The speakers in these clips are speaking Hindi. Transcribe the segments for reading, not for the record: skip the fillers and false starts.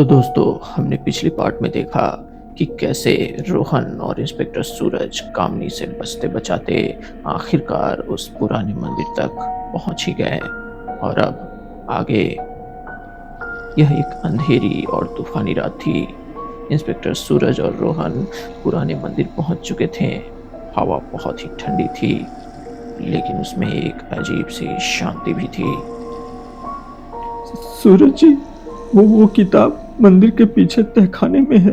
तो दोस्तों, हमने पिछले पार्ट में देखा कि कैसे रोहन और इंस्पेक्टर सूरज कामनी से बचते बचाते आखिरकार उस पुराने मंदिर तक पहुंच ही गए। और अब आगे यह एक अंधेरी और तूफानी रात थी। इंस्पेक्टर सूरज और रोहन पुराने मंदिर पहुंच चुके थे। हवा बहुत ही ठंडी थी, लेकिन उसमें एक अजीब सी शांति भी थी। सूरज जी, वो किताब मंदिर के पीछे तहखाने में है,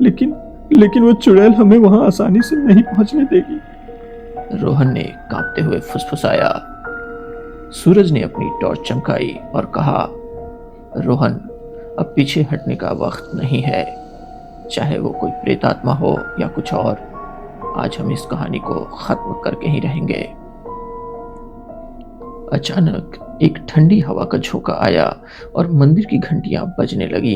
लेकिन लेकिन वो चुड़ैल हमें वहां आसानी से नहीं पहुंचने देगी। रोहन ने कांपते हुए फुसफुसाया। सूरज ने अपनी टॉर्च चमकाई और कहा, रोहन, अब पीछे हटने का वक्त नहीं है। चाहे वो कोई प्रेतात्मा हो या कुछ और, आज हम इस कहानी को खत्म करके ही रहेंगे। अचानक एक ठंडी हवा का झोंका आया और मंदिर की घंटियां बजने लगी।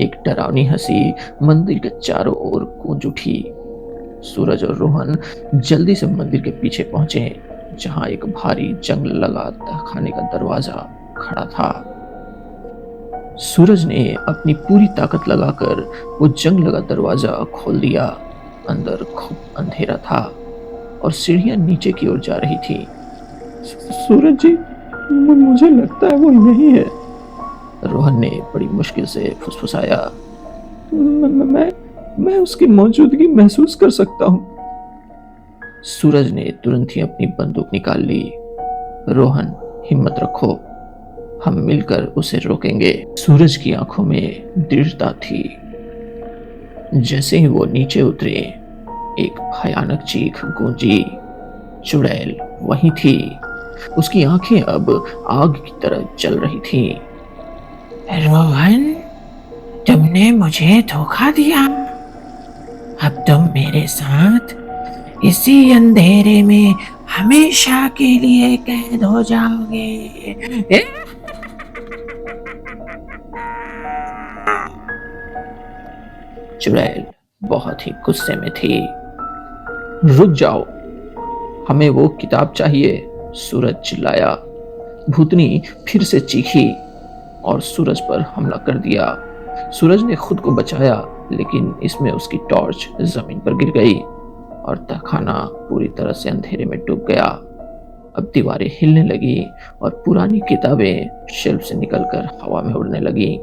एक डरावनी हंसी मंदिर के चारों ओर गूंज उठी। सूरज और रोहन जल्दी से मंदिर के पीछे पहुंचे, जहां एक भारी जंग लगा तहखाने का दरवाजा खड़ा था। सूरज ने अपनी पूरी ताकत लगाकर वो जंग लगा दरवाजा खोल दिया। अंदर खूब अंधेरा था और सीढ़ियां नीचे की ओर जा रही थी। सूरज जी, मुझे लगता है वो यही है। रोहन ने बड़ी मुश्किल से फुसफुसाया। मैं उसकी मौजूदगी महसूस कर सकता हूँ। सूरज ने तुरंत ही अपनी बंदूक निकाल ली। रोहन, हिम्मत रखो, हम मिलकर उसे रोकेंगे। सूरज की आंखों में दृढ़ता थी। जैसे ही वो नीचे उतरे, एक भयानक चीख गूंजी। चुड़ैल वहीं थी। उसकी आंखें अब आग की तरह जल रही थीं। रोहन, तुमने मुझे धोखा दिया। अब तुम मेरे साथ इसी अंधेरे में हमेशा के लिए कैद हो जाओगे। चुड़ैल बहुत ही गुस्से में थी। रुक जाओ, हमें वो किताब चाहिए, सूरज चिल्लाया। भूतनी फिर से चीखी और सूरज पर हमला कर दिया। सूरज ने खुद को बचाया, लेकिन इसमें उसकी टॉर्च जमीन पर गिर गई और तहखाना पूरी तरह से अंधेरे में डूब गया। अब दीवारें हिलने लगी और पुरानी किताबें शेल्फ से निकलकर हवा में उड़ने लगी।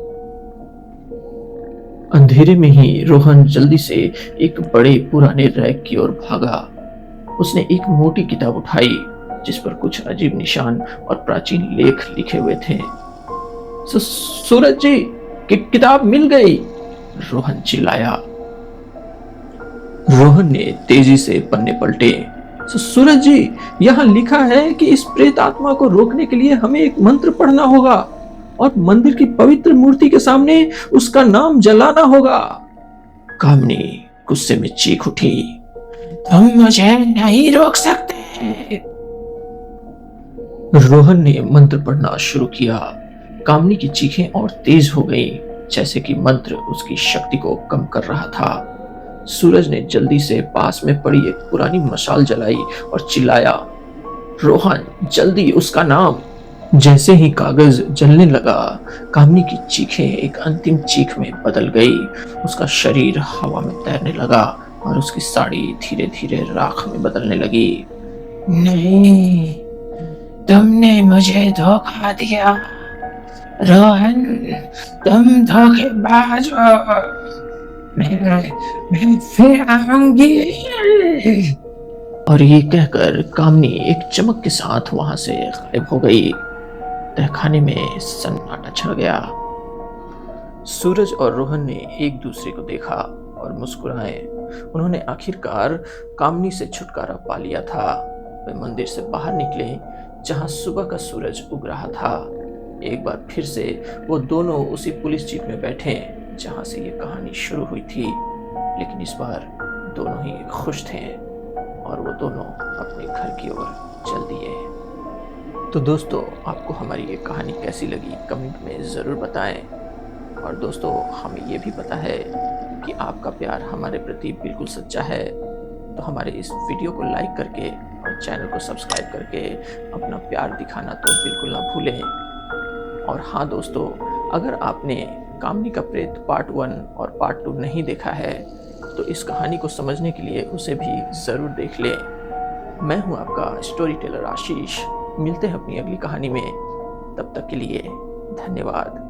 अंधेरे में ही रोहन जल्दी से एक बड़े पुराने रैक की ओर भागा। उसने एक मोटी किताब उठाई, जिस पर कुछ अजीब निशान और प्राचीन लेख लिखे हुए थे। सूरज जी, किताब मिल गई, रोहन चिल्लाया। रोहन ने तेजी से पन्ने पलटे। सूरज जी, यहाँ लिखा है कि इस प्रेत आत्मा को रोकने के लिए हमें एक मंत्र पढ़ना होगा और मंदिर की पवित्र मूर्ति के सामने उसका नाम जलाना होगा। कामनी गुस्से में चीख उठी। तुम मुझे नहीं रोक सकते। रोहन ने मंत्र पढ़ना शुरू किया। कामनी की चीखें और तेज हो गई, जैसे कि मंत्र उसकी शक्ति को कम कर रहा था। सूरज ने जल्दी से पास में पड़ी एक पुरानी मशाल जलाई और चिल्लाया, रोहन, जल्दी उसका नाम। जैसे ही कागज जलने लगा, कामनी की चीखें एक अंतिम चीख में बदल गई। उसका शरीर हवा में तैरने लगा और उसकी साड़ी धीरे धीरे राख में बदलने लगी। नहीं, तुमने मुझे धोखा दिया। रोहन, तुम धोखेबाज हो। मैं फिर आऊंगी। और ये कहकर कामनी एक चमक के साथ वहां से गायब हो गई। तहखाने में सन्नाटा छा गया। सूरज और रोहन ने एक दूसरे को देखा और मुस्कुराए। उन्होंने आखिरकार कामनी से छुटकारा पा लिया था। वे मंदिर से बाहर निकले, जहां सुबह का सूरज उग रहा था। एक बार फिर से वो दोनों उसी पुलिस जीप में बैठे, जहां से ये कहानी शुरू हुई थी। लेकिन इस बार दोनों ही खुश थे और वो दोनों अपने घर की ओर चल दिए। तो दोस्तों, आपको हमारी ये कहानी कैसी लगी कमेंट में ज़रूर बताएं। और दोस्तों, हमें ये भी पता है कि आपका प्यार हमारे प्रति बिल्कुल सच्चा है। तो हमारे इस वीडियो को लाइक करके और चैनल को सब्सक्राइब करके अपना प्यार दिखाना तो बिल्कुल ना भूलें। और हाँ दोस्तों, अगर आपने कामनी का प्रेत पार्ट 1 और पार्ट 2 नहीं देखा है तो इस कहानी को समझने के लिए उसे भी ज़रूर देख ले। मैं हूं आपका स्टोरी टेलर आशीष। मिलते हैं अपनी अगली कहानी में, तब तक के लिए धन्यवाद।